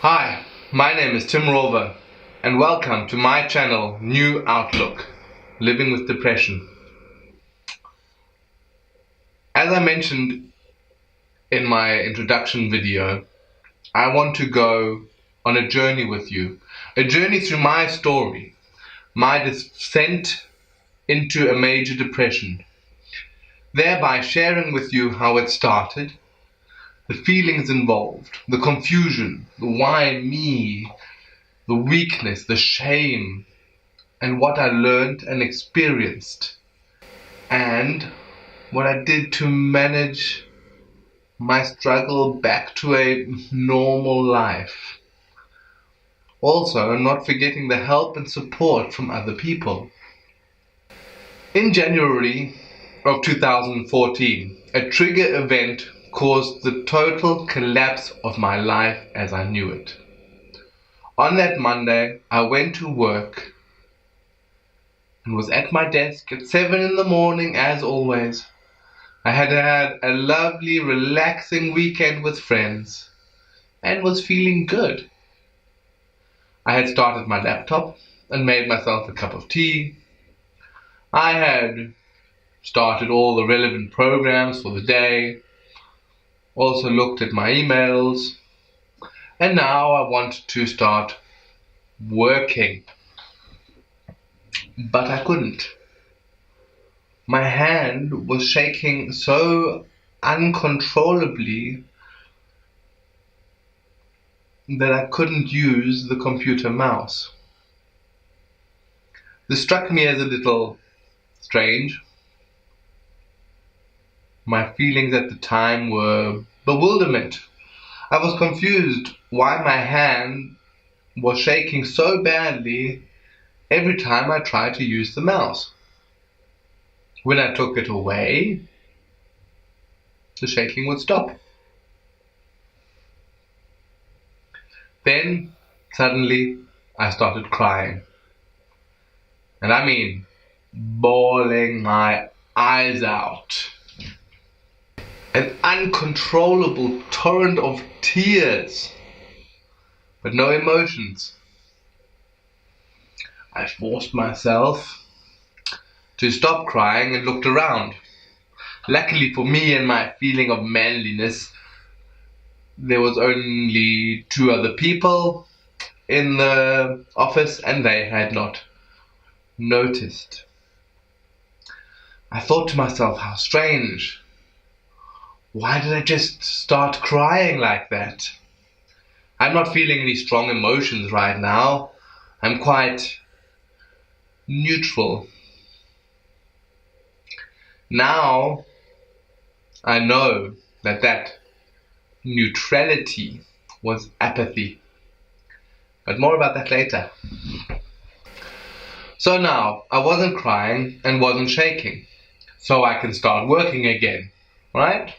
Hi, my name is Tim Rover and welcome to my channel New Outlook, Living with Depression. As I mentioned in my introduction video, I want to go on a journey with you, a journey through my story, my descent into a major depression, thereby sharing with you how it started, the feelings involved, the confusion, the why me, the weakness, the shame, and what I learned and experienced, and what I did to manage my struggle back to a normal life. Also, not forgetting the help and support from other people. In January of 2014, a trigger event caused the total collapse of my life as I knew it. On that Monday, I went to work and was at my desk at 7 in the morning as always. I had had a lovely, relaxing weekend with friends and was feeling good. I had started my laptop and made myself a cup of tea. I had started all the relevant programs for the day, also looked at my emails, and now I wanted to start working. But I couldn't. My hand was shaking so uncontrollably that I couldn't use the computer mouse. This struck me as a little strange. My feelings at the time were bewilderment. I was confused why my hand was shaking so badly every time I tried to use the mouse. When I took it away, the shaking would stop. Then, suddenly, I started crying. And I mean, bawling my eyes out. An uncontrollable torrent of tears, but no emotions. I forced myself to stop crying and looked around. Luckily for me and my feeling of manliness, there was only 2 other people in the office and they had not noticed. I thought to myself, how strange. Why did I just start crying like that? I'm not feeling any strong emotions right now. I'm quite neutral. Now I know that neutrality was apathy. But more about that later. So now I wasn't crying and wasn't shaking. So I can start working again, right?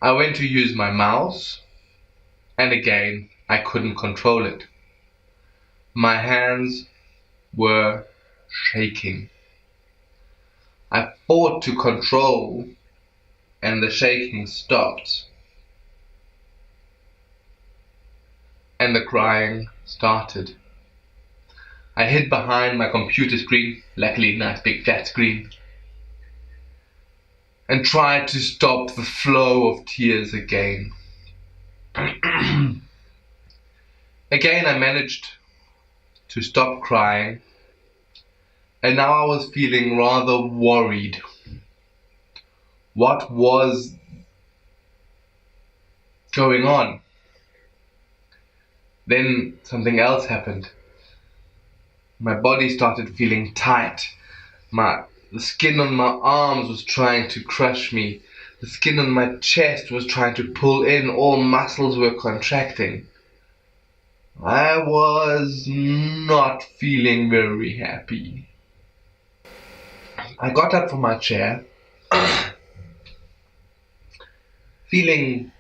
I went to use my mouse and again I couldn't control it. My hands were shaking. I fought to control and the shaking stopped. And the crying started. I hid behind my computer screen, luckily a nice big flat screen, and tried to stop the flow of tears again. Again I managed to stop crying, and now I was feeling rather worried. What was going on? Then something else happened. My body started feeling tight. The skin on my arms was trying to crush me. The skin on my chest was trying to pull in. All muscles were contracting. I was not feeling very happy. I got up from my chair, feeling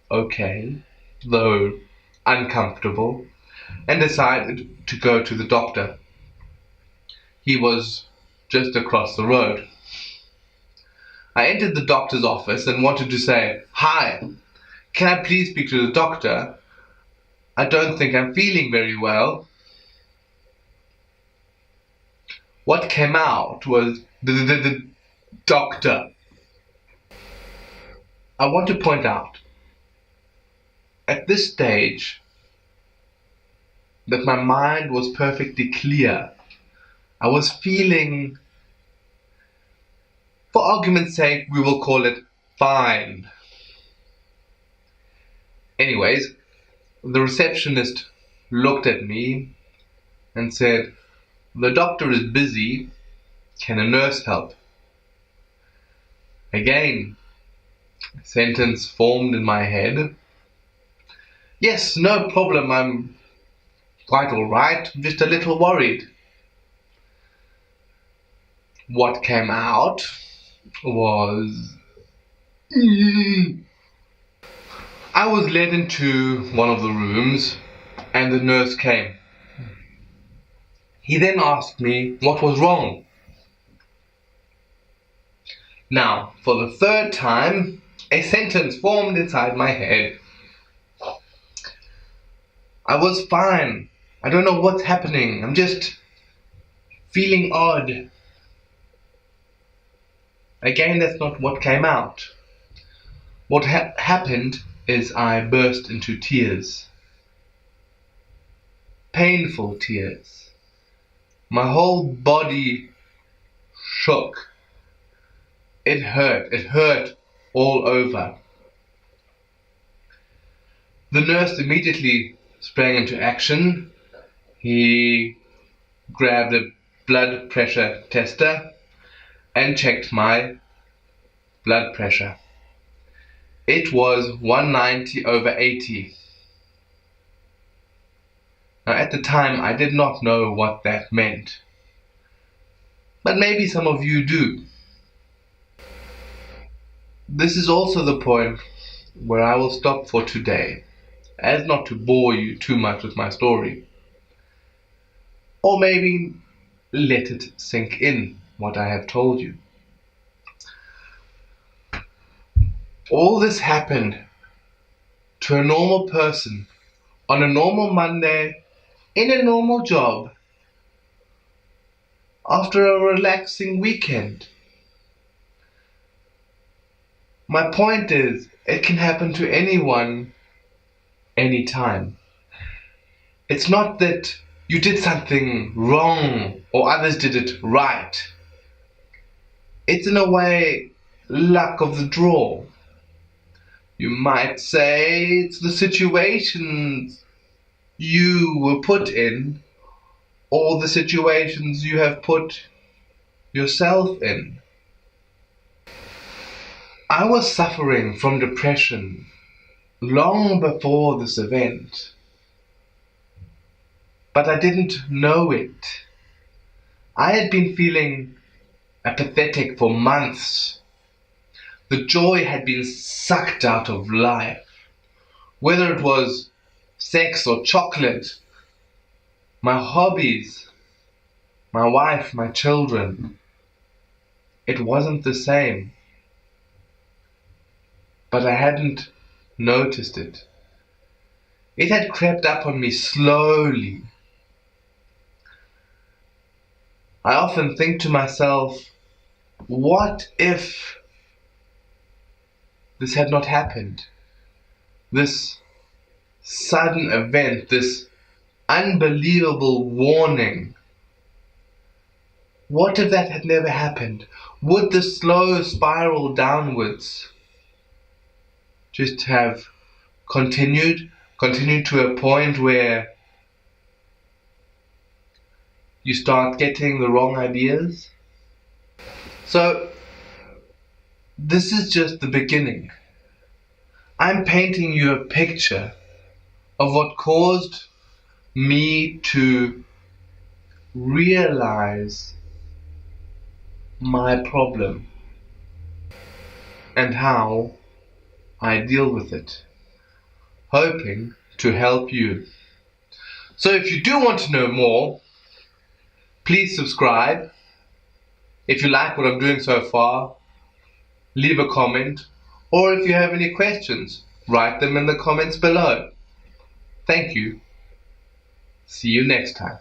okay, though uncomfortable, and decided to go to the doctor. He was just across the road. I entered the doctor's office and wanted to say, "Hi, Can I please speak to the doctor? I don't think I'm feeling very well. What came out was the doctor. I want to point out, at this stage, that my mind was perfectly clear. I was feeling, for argument's sake, we will call it fine. Anyways, the receptionist looked at me and said, "The doctor is busy. Can a nurse help?" Again, a sentence formed in my head. "Yes, no problem. I'm quite all right. Just a little worried." What came out was I was led into one of the rooms and the nurse came. He then asked me what was wrong. Now, for the third time, a sentence formed inside my head. I was fine. I don't know what's happening. I'm just feeling odd. Again, that's not what came out. What happened is I burst into tears. Painful tears. My whole body shook. It hurt all over. The nurse immediately sprang into action. He grabbed a blood pressure tester and checked my blood pressure. It was 190/80. Now, at the time, I did not know what that meant, but maybe some of you do. This is also the point where I will stop for today, as not to bore you too much with my story, or maybe let it sink in what I have told you. All this happened to a normal person on a normal Monday in a normal job after a relaxing weekend. My point is, it can happen to anyone, anytime. It's not that you did something wrong or others did it right. It's in a way luck of the draw. You might say it's the situations you were put in, or the situations you have put yourself in. I was suffering from depression long before this event, but I didn't know it. I had been feeling apathetic for months. The joy had been sucked out of life, whether it was sex or chocolate, my hobbies, my wife, my children. It wasn't the same, but I hadn't noticed it. It had crept up on me slowly. I often think to myself, what if this had not happened? This sudden event, this unbelievable warning. What if that had never happened? Would the slow spiral downwards just have continued to a point where you start getting the wrong ideas? So, this is just the beginning. I'm painting you a picture of what caused me to realize my problem and how I deal with it, hoping to help you. So if you do want to know more, please subscribe. If you like what I'm doing so far, leave a comment, or if you have any questions, write them in the comments below. Thank you. See you next time.